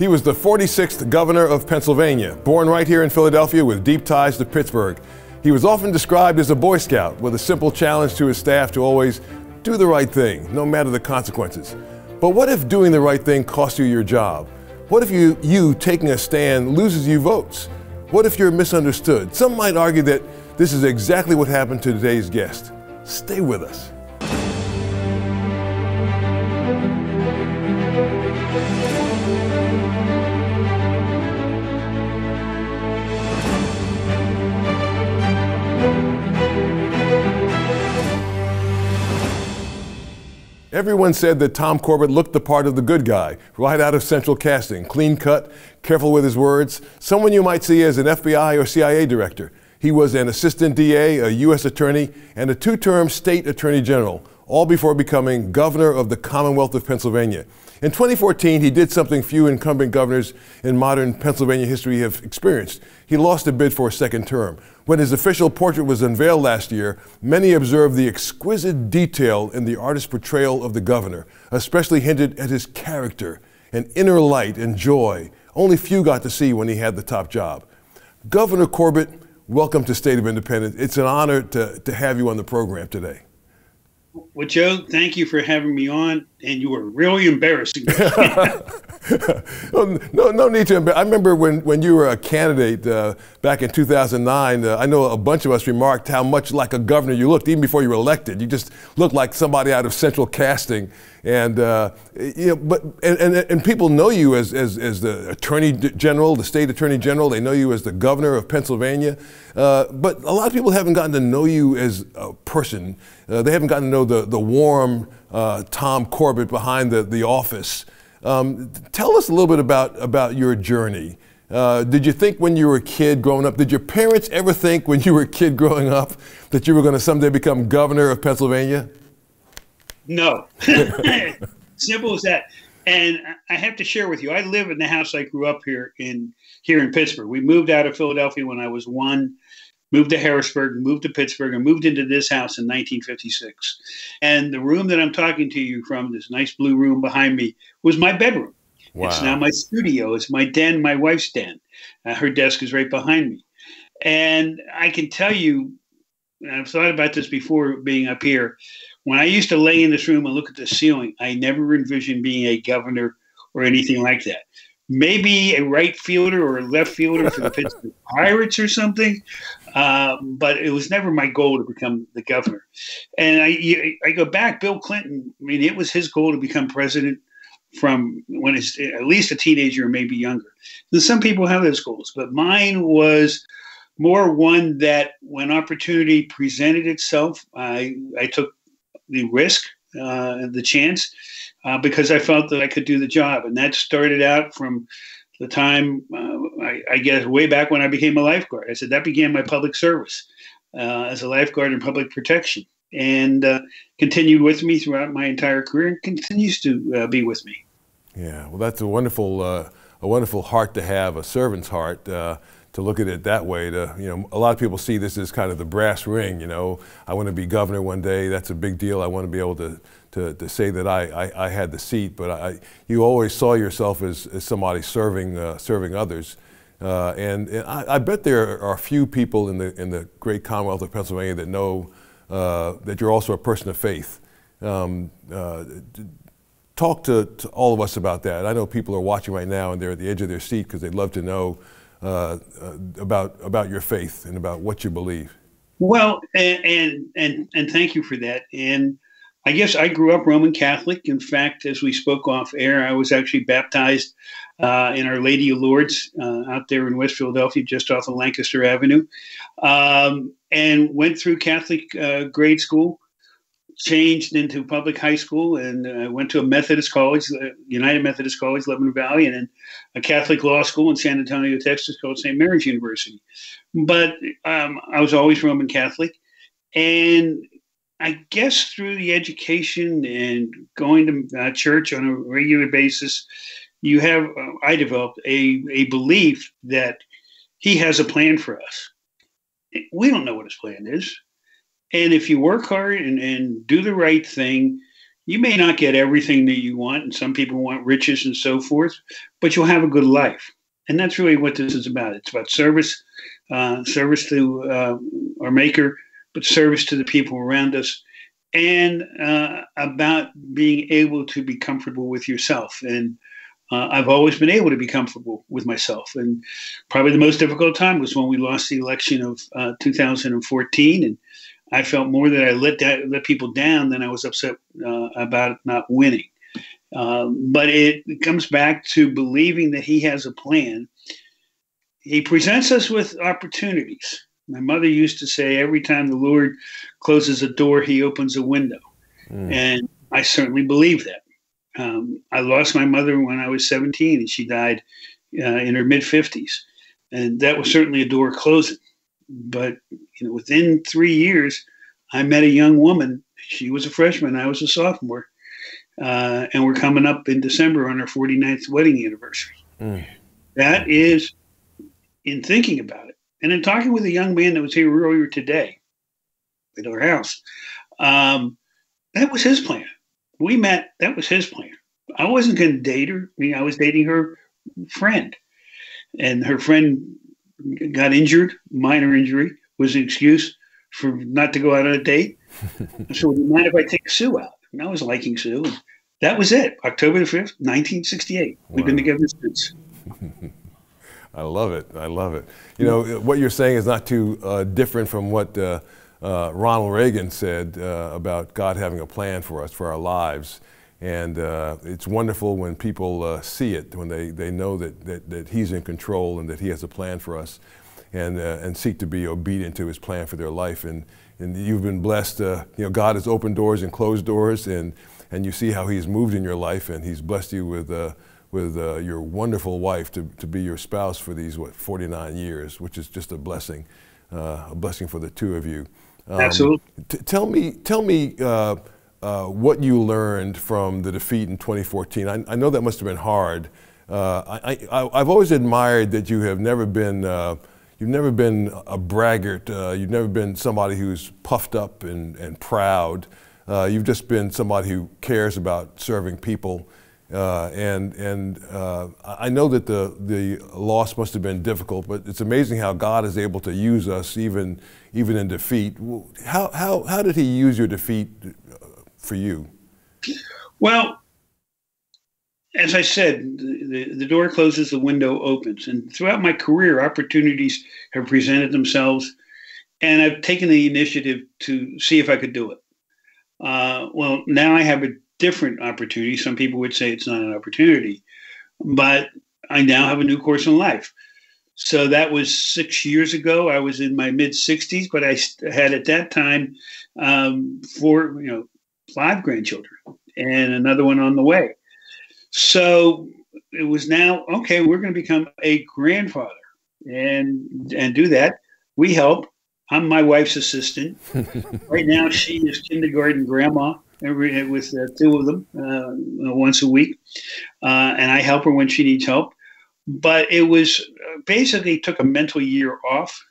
He was the 46th governor of Pennsylvania, born right here in Philadelphia with deep ties to Pittsburgh. He was often described as a Boy Scout with a simple challenge to his staff to always do the right thing, no matter the consequences. But what if doing the right thing costs you your job? What if you taking a stand loses you votes? What if you're misunderstood? Some might argue that this is exactly what happened to today's guest. Stay with us. Everyone said that Tom Corbett looked the part of the good guy, right out of central casting, clean cut, careful with his words, someone you might see as an FBI or CIA director. He was an assistant DA, a U.S. attorney, and a two-term state attorney general, all before becoming governor of the Commonwealth of Pennsylvania. In 2014, he did something few incumbent governors in modern Pennsylvania history have experienced. He lost a bid for a second term. When his official portrait was unveiled last year, many observed the exquisite detail in the artist's portrayal of the governor, especially hinted at his character and inner light and joy only few got to see when he had the top job. Governor Corbett, welcome to State of Independence. It's an honor to have you on the program today. Well, Joe, thank you for having me on, and you were really embarrassing. No need to embarrass. I remember when you were a candidate back in 2009, I know a bunch of us remarked how much like a governor you looked even before you were elected. You just looked like somebody out of central casting. And you know, and people know you as the Attorney General, the State Attorney General. They know you as the Governor of Pennsylvania. But a lot of people haven't gotten to know you as a person. They haven't gotten to know the warm Tom Corbett behind the office. Tell us a little bit about your journey. Did you think when you were a kid growing up, did your parents ever think when you were a kid growing up that you were going to someday become governor of Pennsylvania? No. Simple as that. And I have to share with you, I live in the house I grew up here in Pittsburgh. We moved out of Philadelphia when I was 1, moved to Harrisburg, moved to Pittsburgh, and moved into this house in 1956. And the room that I'm talking to you from, this nice blue room behind me, was my bedroom. Wow. It's now my studio. It's my den, my wife's den. Her desk is right behind me. And I can tell you, and I've thought about this before being up here, when I used to lay in this room and look at the ceiling, I never envisioned being a governor or anything like that. Maybe a right fielder or a left fielder for the Pittsburgh Pirates or something, but it was never my goal to become the governor. And I go back, Bill Clinton, I mean, it was his goal to become president from when it's at least a teenager or maybe younger. And some people have those goals, but mine was more one that when opportunity presented itself, I took the risk, the chance, because I felt that I could do the job. And that started out from the time, I guess, way back when I became a lifeguard. I said that began my public service as a lifeguard in public protection, and continued with me throughout my entire career and continues to be with me. Yeah, well, that's a wonderful heart to have, a servant's heart. To look at it that way, a lot of people see this as kind of the brass ring. I want to be governor one day. That's a big deal. I want to be able to say that I had the seat. But you always saw yourself as somebody serving others. And I bet there are a few people in the great Commonwealth of Pennsylvania that know that you're also a person of faith. Talk to all of us about that. I know people are watching right now and they're at the edge of their seat because they'd love to know about your faith and about what you believe. Well, and thank you for that. And I guess I grew up Roman Catholic. In fact, as we spoke off air, I was actually baptized in Our Lady of Lourdes out there in West Philadelphia, just off of Lancaster Avenue, and went through Catholic grade school, changed into public high school, and went to a Methodist college, United Methodist College, Lebanon Valley, and then a Catholic law school in San Antonio, Texas, called St. Mary's University. But I was always Roman Catholic. And I guess through the education and going to church on a regular basis, I developed a belief that he has a plan for us. We don't know what his plan is. And if you work hard and do the right thing, You may not get everything that you want, and some people want riches and so forth, but you'll have a good life. And that's really what this is about. It's about service, service to our Maker, but service to the people around us, and about being able to be comfortable with yourself. And I've always been able to be comfortable with myself. And probably the most difficult time was when we lost the election of 2014. And I felt more that I let people down than I was upset about not winning. But it comes back to believing that he has a plan. He presents us with opportunities. My mother used to say, every time the Lord closes a door, he opens a window. And I certainly believe that. I lost my mother when I was 17, and she died in her mid-50s. And that was certainly a door closing. But within 3 years, I met a young woman. She was a freshman. I was a sophomore. And we're coming up in December on our 49th wedding anniversary. That is, in thinking about it, and in talking with a young man that was here earlier today at our house, that was his plan. We met, that was his plan. I wasn't going to date her. I was dating her friend. And her friend got injured, minor injury, was an excuse for not to go out on a date. So, would you mind if I take Sue out? And I was liking Sue. And that was it. October the 5th, 1968. Wow. We've been together since. I love it. I love it. What you're saying is not too different from what Ronald Reagan said about God having a plan for us, for our lives. And it's wonderful when people see it, when they know that he's in control and that he has a plan for us, and seek to be obedient to his plan for their life. And you've been blessed. God has opened doors and closed doors, and you see how he's moved in your life, and he's blessed you with your wonderful wife to be your spouse for these 49 years, which is just a blessing for the two of you. Absolutely. Tell me what you learned from the defeat in 2014. I know that must have been hard. I've always admired that you have never been you've never been a braggart. You've never been somebody who's puffed up and proud. You've just been somebody who cares about serving people. I know that the loss must have been difficult, but it's amazing how God is able to use us even in defeat. How did he use your defeat for you? Well, as I said, the door closes, the window opens. And throughout my career, opportunities have presented themselves, and I've taken the initiative to see if I could do it. Well, now I have a different opportunity. Some people would say it's not an opportunity, but I now have a new course in life. So that was 6 years ago. I was in my mid-60s, but I had at that time 5 grandchildren and another one on the way. So it was now, okay, we're going to become a grandfather and do that. We help. I'm my wife's assistant. Right now, she is kindergarten grandma with 2 of them once a week. And I help her when she needs help. But it was basically took a mental year off.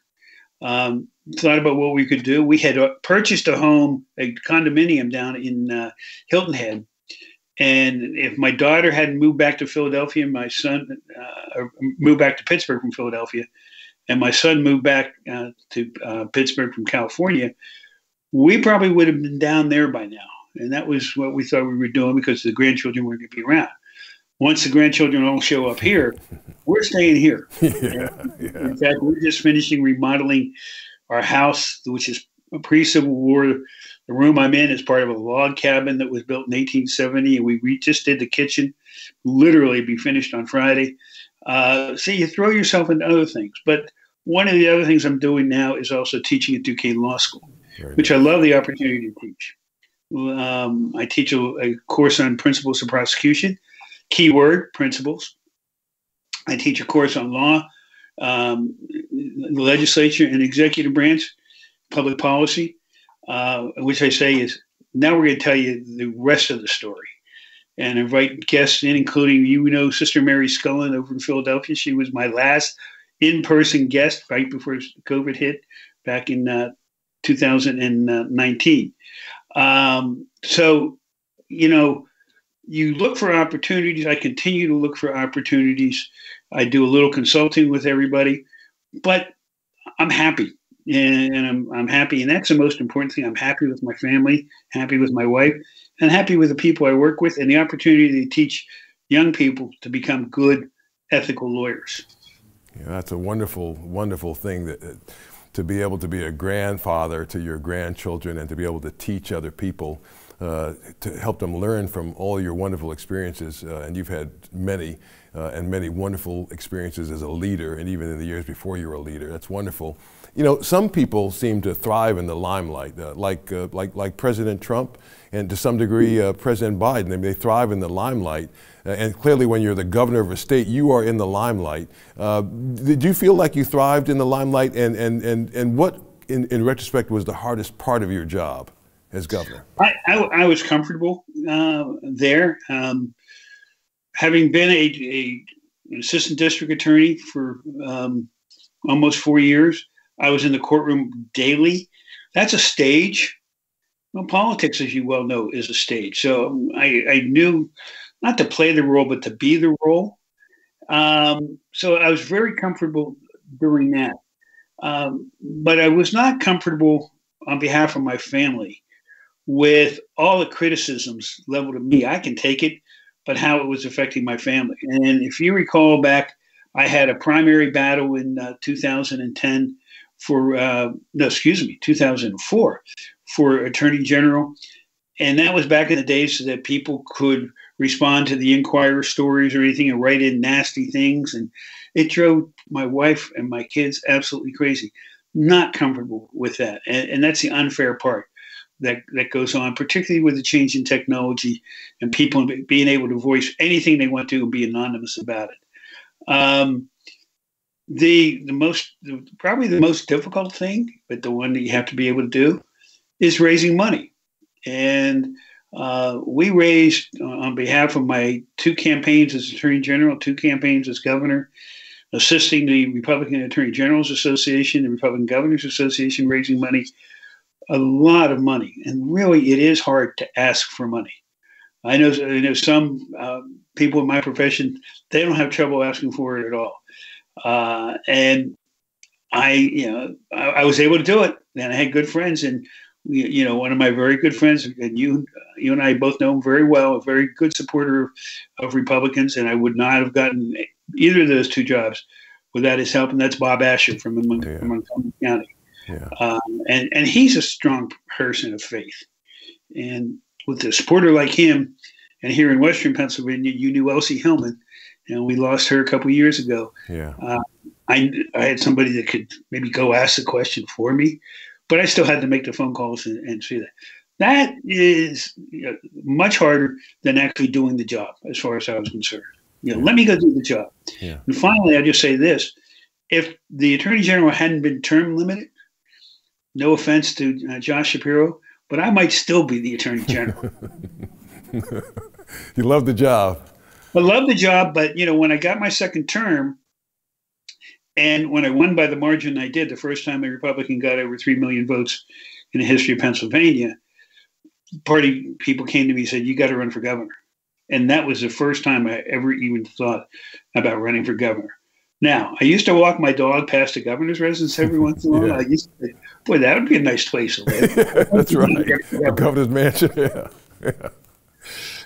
Thought about what we could do. We had purchased a home, a condominium down in Hilton Head. And if my daughter hadn't moved back to Philadelphia, my son moved back to Pittsburgh from Philadelphia, and my son moved back to Pittsburgh from California, we probably would have been down there by now. And that was what we thought we were doing because the grandchildren weren't going to be around. Once the grandchildren all show up here, we're staying here. Yeah. In fact, we're just finishing remodeling our house, which is a pre-Civil War. The room I'm in is part of a log cabin that was built in 1870, and we just did the kitchen, literally be finished on Friday. So you throw yourself into other things. But one of the other things I'm doing now is also teaching at Duquesne Law School, which I love the opportunity to teach. I teach a course on principles of prosecution, keyword principles. I teach a course on law, the legislature and executive branch, public policy, which I say is now we're going to tell you the rest of the story. And invite guests in, including, Sister Mary Scullen over in Philadelphia. She was my last in-person guest right before COVID hit back in 2019. So you look for opportunities. I continue to look for opportunities. I do a little consulting with everybody, but I'm happy. And I'm happy. And that's the most important thing. I'm happy with my family, happy with my wife, and happy with the people I work with and the opportunity to teach young people to become good, ethical lawyers. Yeah, that's a wonderful, wonderful thing to be able to be a grandfather to your grandchildren and to be able to teach other people, to help them learn from all your wonderful experiences. And you've had many and many wonderful experiences as a leader, and even in the years before you were a leader. That's wonderful. Some people seem to thrive in the limelight, like President Trump, and to some degree President Biden. I mean, they thrive in the limelight. And clearly, when you're the governor of a state, you are in the limelight. Did you feel like you thrived in the limelight? And what, in retrospect, was the hardest part of your job as governor? I was comfortable there. Having been an assistant district attorney for almost 4 years, I was in the courtroom daily. That's a stage. Well, politics, as you well know, is a stage. So I knew not to play the role, but to be the role. So I was very comfortable doing that. But I was not comfortable on behalf of my family with all the criticisms leveled at me. I can take it, but how it was affecting my family. And if you recall back, I had a primary battle in 2010 2004 for Attorney General. And that was back in the days so that people could respond to the Inquirer stories or anything and write in nasty things. And it drove my wife and my kids absolutely crazy. Not comfortable with that. And that's the unfair part that goes on, particularly with the change in technology and people being able to voice anything they want to and be anonymous about it. Probably the most difficult thing, but the one that you have to be able to do, is raising money. And we raised, on behalf of my 2 campaigns as Attorney General, 2 campaigns as governor, assisting the Republican Attorney Generals Association, the Republican Governors Association, raising money, a lot of money. And really, it is hard to ask for money. I know some people in my profession, they don't have trouble asking for it at all. And I was able to do it, and I had good friends. And one of my very good friends, and you and I both know him very well, a very good supporter of Republicans, and I would not have gotten either of those 2 jobs without his help. And that's Bob Asher from Montgomery County. Yeah. And he's a strong person of faith. And with a supporter like him, and here in Western Pennsylvania, you knew Elsie Hillman, and we lost her a couple of years ago. Yeah. I had somebody that could maybe go ask the question for me, but I still had to make the phone calls and see that. That is much harder than actually doing the job, as far as I was concerned. Let me go do the job. Yeah. And finally, I'll just say this. If the Attorney General hadn't been term limited, no offense to Josh Shapiro, but I might still be the Attorney General. You love the job. I love the job, but when I got my second term, and when I won by the margin I did, the first time a Republican got over 3 million votes in the history of Pennsylvania, party people came to me and said, "You got to run for governor." And that was the first time I ever even thought about running for governor. Now, I used to walk my dog past the governor's residence every once in a while. Yeah. I used to think, boy, that would be a nice place to live. That's right. The governor's mansion.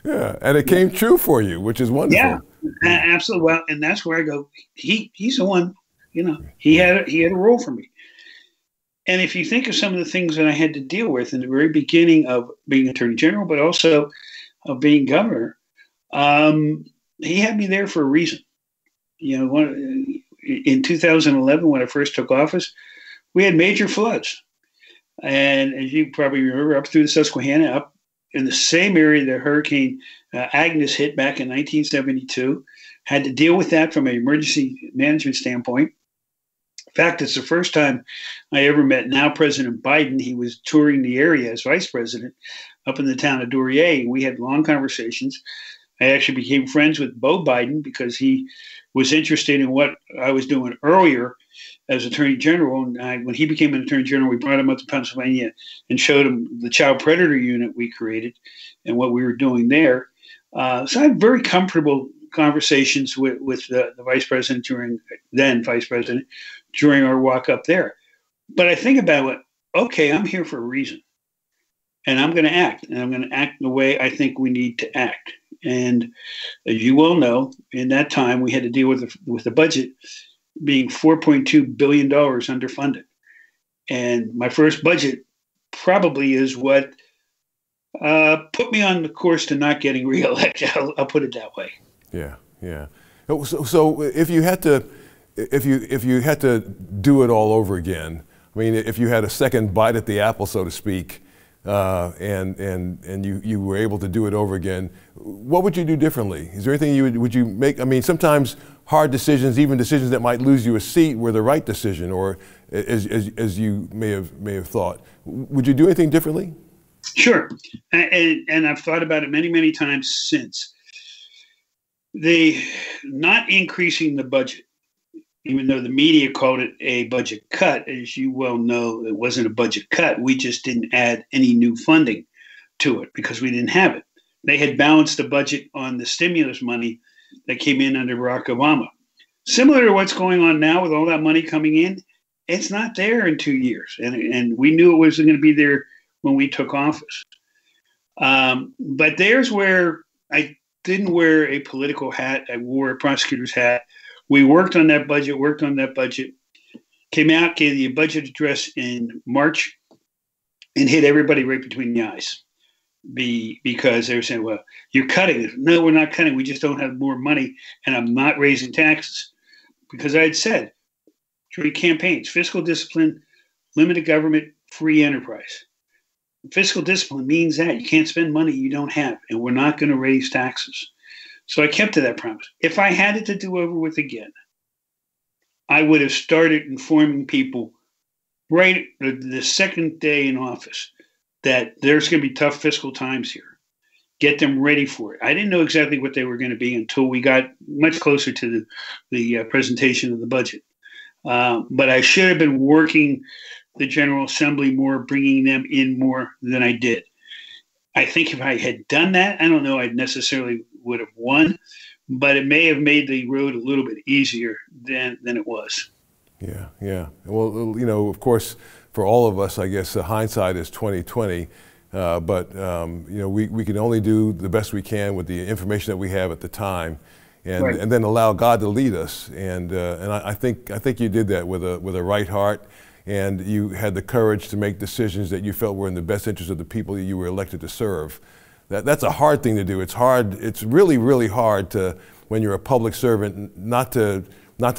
Yeah. And it came true for you, which is wonderful. Yeah, absolutely. Well, and that's where I go, he's the one, he had a role for me. And if you think of some of the things that I had to deal with in the very beginning of being Attorney General, but also of being governor, he had me there for a reason. In 2011, when I first took office, we had major floods. And as you probably remember, up through the Susquehanna, up in the same area that Hurricane Agnes hit back in 1972, had to deal with that from an emergency management standpoint. In fact, it's the first time I ever met now President Biden. He was touring the area as vice president up in the town of Duryea. We had long conversations. I actually became friends with Beau Biden because he was interested in what I was doing earlier as Attorney General. And when he became an Attorney General, we brought him up to Pennsylvania and showed him the Child Predator Unit we created and what we were doing there. So I had very comfortable conversations with the Vice President during our walk up there. But I think about it, okay, I'm here for a reason. And I'm going to act. And I'm going to act the way I think we need to act. And as you well know, in that time, we had to deal with the budget being $4.2 billion underfunded. And my first budget probably is what put me on the course to not getting reelected. I'll put it that way. Yeah, yeah. So if you had to do it all over again, I mean, if you had a second bite at the apple, so to speak, and you were able to do it over again, what would you do differently? Is there anything would you make? I mean, sometimes hard decisions, even decisions that might lose you a seat, were the right decision, or as you may have thought. Would you do anything differently? Sure, and I've thought about it many, many times since. Not increasing the budget, even though the media called it a budget cut, as you well know, it wasn't a budget cut. We just didn't add any new funding to it because we didn't have it. They had balanced the budget on the stimulus money that came in under Barack Obama. Similar to what's going on now with all that money coming in, it's not there in 2 years. And we knew it wasn't going to be there when we took office. But there's where I didn't wear a political hat. I wore a prosecutor's hat. We worked on that budget, came out, gave the budget address in March, and hit everybody right between the eyes. Because they were saying, well, you're cutting. No, we're not cutting. We just don't have more money, and I'm not raising taxes. Because I had said during campaigns, fiscal discipline, limited government, free enterprise. Fiscal discipline means that you can't spend money you don't have, and we're not going to raise taxes. So I kept to that promise. If I had it to do over with again, I would have started informing people right the second day in office that there's going to be tough fiscal times here. Get them ready for it. I didn't know exactly what they were going to be until we got much closer to the presentation of the budget. But I should have been working the General Assembly more, bringing them in more than I did. I think if I had done that, I don't know I necessarily would have won, but it may have made the road a little bit easier than it was. Yeah, yeah. Well, you know, of course, for all of us, I guess hindsight is 20/20. But you know, we can only do the best we can with the information that we have at the time, and Right. and then allow God to lead us. And I think you did that with a right heart, and you had the courage to make decisions that you felt were in the best interest of the people that you were elected to serve. That's a hard thing to do. It's hard. It's really, really hard to, when you're a public servant, not to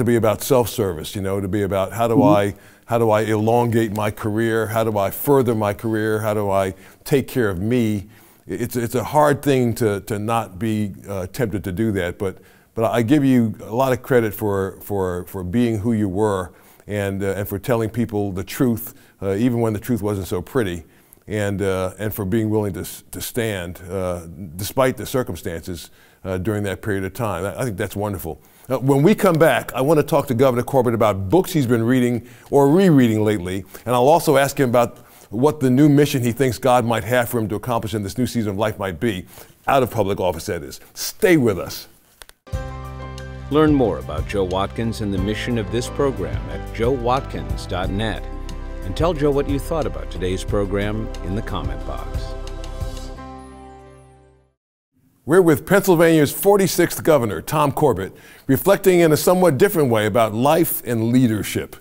be about self-service. You know, to be about how do I elongate my career? How do I further my career? How do I take care of me? It's a hard thing to not be tempted to do that. But I give you a lot of credit for being who you were, and for telling people the truth, even when the truth wasn't so pretty. And for being willing to stand despite the circumstances during that period of time. I think that's wonderful. When we come back, I want to talk to Governor Corbett about books he's been reading or rereading lately, and I'll also ask him about what the new mission he thinks God might have for him to accomplish in this new season of life might be, out of public office, that is. Stay with us. Learn more about Joe Watkins and the mission of this program at joewatkins.net. And tell Joe what you thought about today's program in the comment box. We're with Pennsylvania's 46th governor, Tom Corbett, reflecting in a somewhat different way about life and leadership.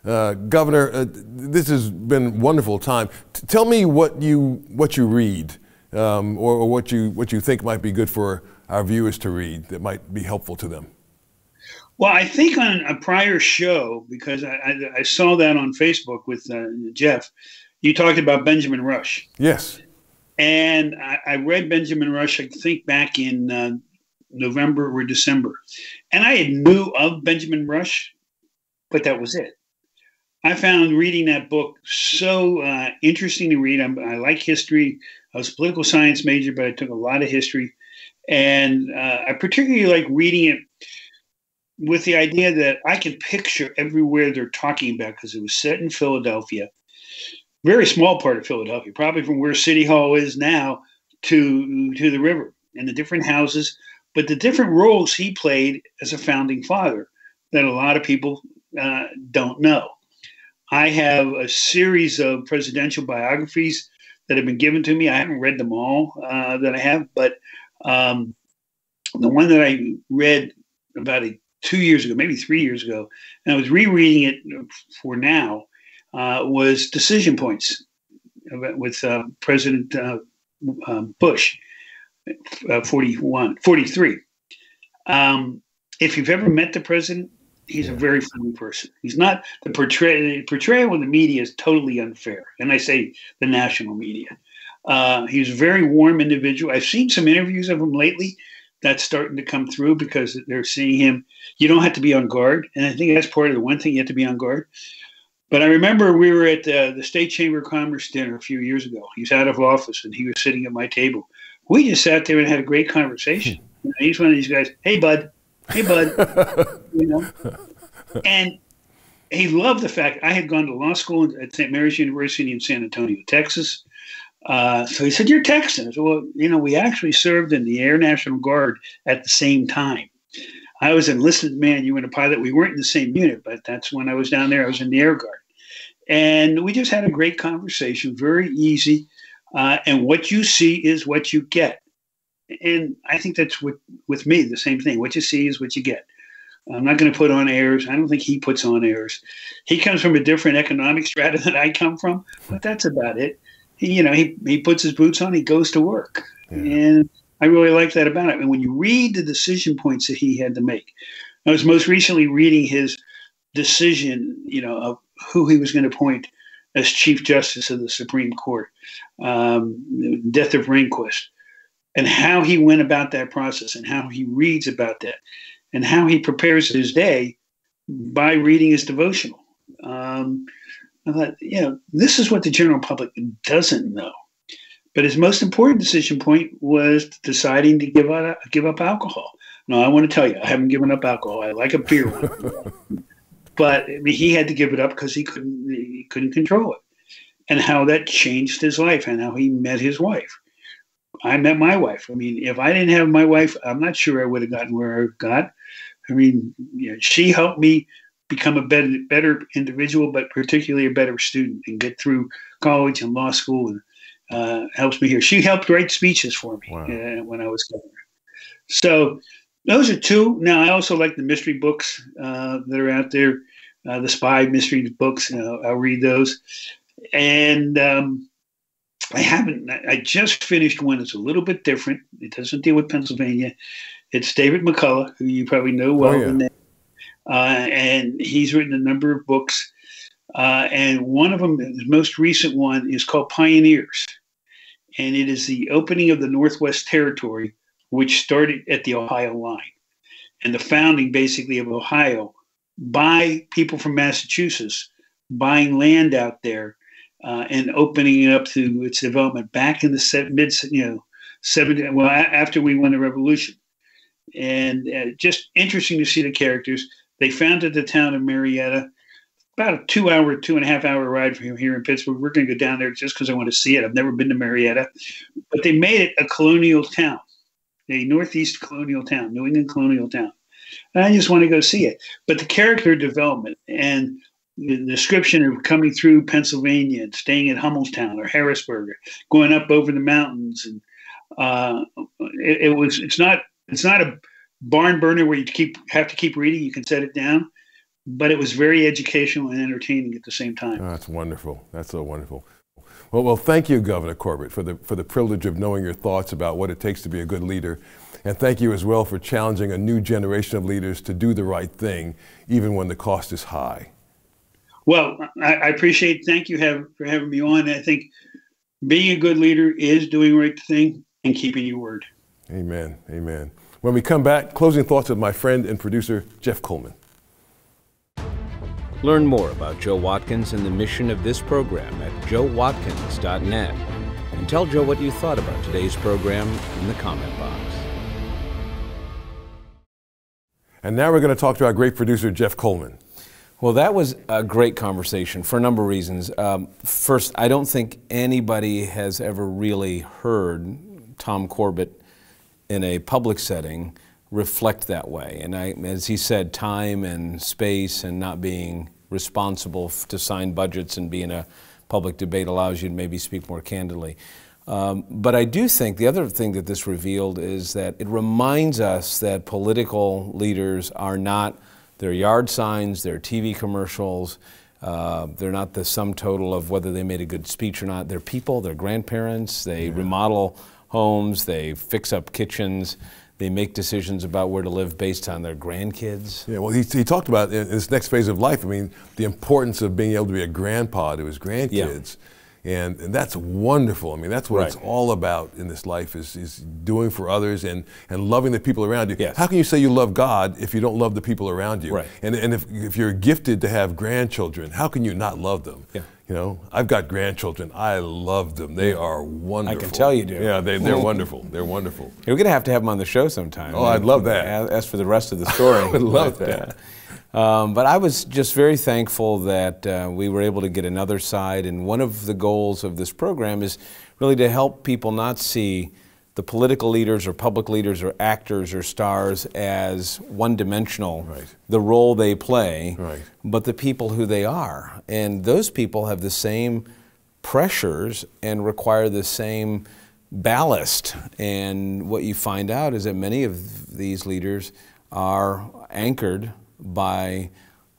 Governor, this has been a wonderful time. Tell me what you read, or what you think might be good for our viewers to read that might be helpful to them. Well, I think on a prior show, because I saw that on Facebook with Jeff, you talked about Benjamin Rush. Yes. And I read Benjamin Rush, I think back in November or December. And I had knew of Benjamin Rush, but that was it. I found reading that book so interesting to read. I like history. I was a political science major, but I took a lot of history. And I particularly like reading it with the idea that I can picture everywhere they're talking about, because it was set in Philadelphia, very small part of Philadelphia, probably from where City Hall is now to the river, and the different houses, but the different roles he played as a founding father that a lot of people don't know. I have a series of presidential biographies that have been given to me. I haven't read them all that I have, but the one that I read about 2 years ago, maybe 3 years ago, and I was rereading it for now, was Decision Points with President Bush, 43. If you've ever met the president, he's a very funny person. He's not the portrayal in the media is totally unfair, and I say the national media. He's a very warm individual. I've seen some interviews of him lately. That's starting to come through because they're seeing him. You don't have to be on guard, and I think that's part of the one thing, you have to be on guard. But I remember we were at the State Chamber of Commerce dinner a few years ago. He's out of office, and he was sitting at my table. We just sat there and had a great conversation. You know, he's one of these guys. Hey, bud. You know, and he loved the fact I had gone to law school at St. Mary's University in San Antonio, Texas. So he said, "You're Texan." I said, "Well, you know, we actually served in the Air National Guard at the same time. I was enlisted man. You were a pilot. We weren't in the same unit, but that's when I was down there. I was in the Air Guard." And we just had a great conversation, very easy. And what you see is what you get. And I think that's with me, the same thing. What you see is what you get. I'm not going to put on airs. I don't think he puts on airs. He comes from a different economic strata than I come from, but that's about it. He puts his boots on, he goes to work. Yeah. And I really like that about it. And when you read the decision points that he had to make, I was most recently reading his decision, of who he was going to appoint as Chief Justice of the Supreme Court, death of Rehnquist, and how he went about that process, and how he reads about that, and how he prepares his day by reading his devotional. I thought, this is what the general public doesn't know. But his most important decision point was deciding to give up alcohol. Now, I want to tell you, I haven't given up alcohol. I like a beer one. But I mean, he had to give it up because he couldn't control it. And how that changed his life, and how he met his wife. I met my wife. I mean, if I didn't have my wife, I'm not sure I would have gotten where I got. I mean, she helped me become a better individual, but particularly a better student, and get through college and law school, and helps me here. She helped write speeches for me. Wow. When I was governor. So those are two. Now, I also like the mystery books that are out there, the spy mystery books. I'll read those. And I just finished one that's a little bit different. It doesn't deal with Pennsylvania. It's David McCullough, who you probably know well. Oh, yeah. And he's written a number of books. And one of them, the most recent one, is called Pioneers. And it is the opening of the Northwest Territory, which started at the Ohio line, and the founding basically of Ohio by people from Massachusetts buying land out there and opening it up to its development back in the mid 70s, well, after we won the Revolution. And just interesting to see the characters. They founded the town of Marietta, about a 2.5 hour ride from here in Pittsburgh. We're going to go down there just because I want to see it. I've never been to Marietta, but they made it a colonial town, a Northeast colonial town, New England colonial town. And I just want to go see it. But the character development and the description of coming through Pennsylvania and staying at Hummelstown or Harrisburg, or going up over the mountains, and it's not a barn burner where you have to keep reading. You can set it down, but it was very educational and entertaining at the same time. Oh, that's wonderful. That's so wonderful. Well, thank you, Governor Corbett, for the privilege of knowing your thoughts about what it takes to be a good leader. And thank you as well for challenging a new generation of leaders to do the right thing, even when the cost is high. Well, I appreciate, thank you for having me on. I think being a good leader is doing the right thing and keeping your word. Amen. Amen. When we come back, closing thoughts of my friend and producer, Jeff Coleman. Learn more about Joe Watkins and the mission of this program at joewatkins.net. And tell Joe what you thought about today's program in the comment box. And now we're going to talk to our great producer, Jeff Coleman. Well, that was a great conversation for a number of reasons. First, I don't think anybody has ever really heard Tom Corbett in a public setting reflect that way. And as he said, time and space and not being responsible to sign budgets and be in a public debate allows you to maybe speak more candidly. But I do think the other thing that this revealed is that it reminds us that political leaders are not their yard signs, their TV commercials. They're not the sum total of whether they made a good speech or not. They're people, they're grandparents, they remodel homes, they fix up kitchens, they make decisions about where to live based on their grandkids. Yeah, well, he talked about in his next phase of life, I mean, the importance of being able to be a grandpa to his grandkids. Yeah. And that's wonderful. I mean, that's what it's all about in this life is doing for others and loving the people around you. Yes. How can you say you love God if you don't love the people around you? Right. And if you're gifted to have grandchildren, how can you not love them? Yeah. You know, I've got grandchildren. I love them. They are wonderful. I can tell you do. Yeah, they're wonderful. They're wonderful. We're going to have them on the show sometime. Oh, I'd love that. As for the rest of the story. I would love that. But I was just very thankful that we were able to get another side, and one of the goals of this program is really to help people not see the political leaders or public leaders or actors or stars as one-dimensional, the role they play, but the people who they are. And those people have the same pressures and require the same ballast. And what you find out is that many of these leaders are anchored by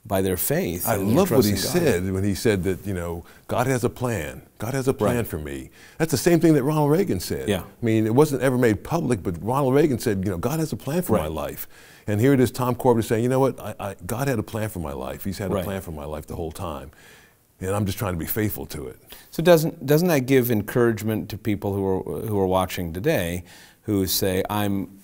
their faith. I love what he said when he said that, you know, God has a plan. God has a plan for me. That's the same thing that Ronald Reagan said. Yeah. I mean, it wasn't ever made public, but Ronald Reagan said, you know, God has a plan for my life. And here it is, Tom Corbett saying, you know what, God had a plan for my life. He's had a plan for my life the whole time. And I'm just trying to be faithful to it. So doesn't that give encouragement to people who are watching today, who say,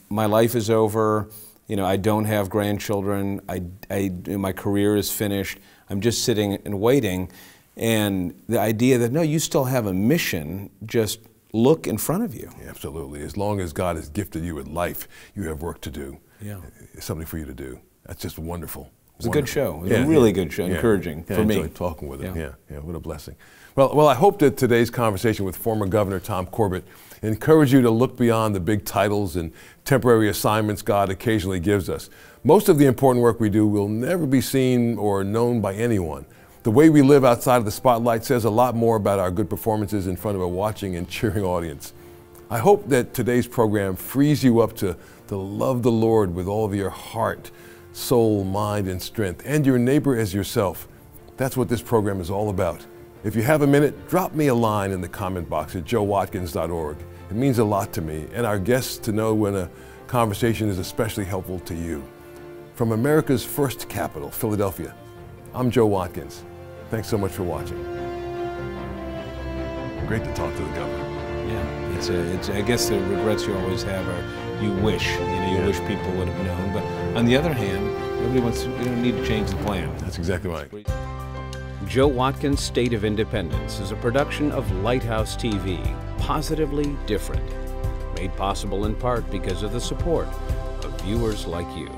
my life is over, you know, I don't have grandchildren, my career is finished, I'm just sitting and waiting, and the idea that, no, you still have a mission, just look in front of you. Yeah, absolutely. As long as God has gifted you with life, you have work to do. Yeah. It's something for you to do. That's just wonderful. It was a good show. It was a really good show, encouraging for me. I enjoyed talking with him. Yeah, what a blessing. Well, I hope that today's conversation with former Governor Tom Corbett encouraged you to look beyond the big titles and temporary assignments God occasionally gives us. Most of the important work we do will never be seen or known by anyone. The way we live outside of the spotlight says a lot more about our good performances in front of a watching and cheering audience. I hope that today's program frees you up to love the Lord with all of your heart, soul, mind, and strength, and your neighbor as yourself. That's what this program is all about. If you have a minute, drop me a line in the comment box at joewatkins.org. It means a lot to me and our guests to know when a conversation is especially helpful to you. From America's first capital, Philadelphia, I'm Joe Watkins. Thanks so much for watching. Great to talk to the governor. Yeah, I guess the regrets you always have are you wish people would have known. But on the other hand, you don't need to change the plan. That's exactly right. Joe Watkins' State of Independence is a production of Lighthouse TV, positively different. Made possible in part because of the support of viewers like you.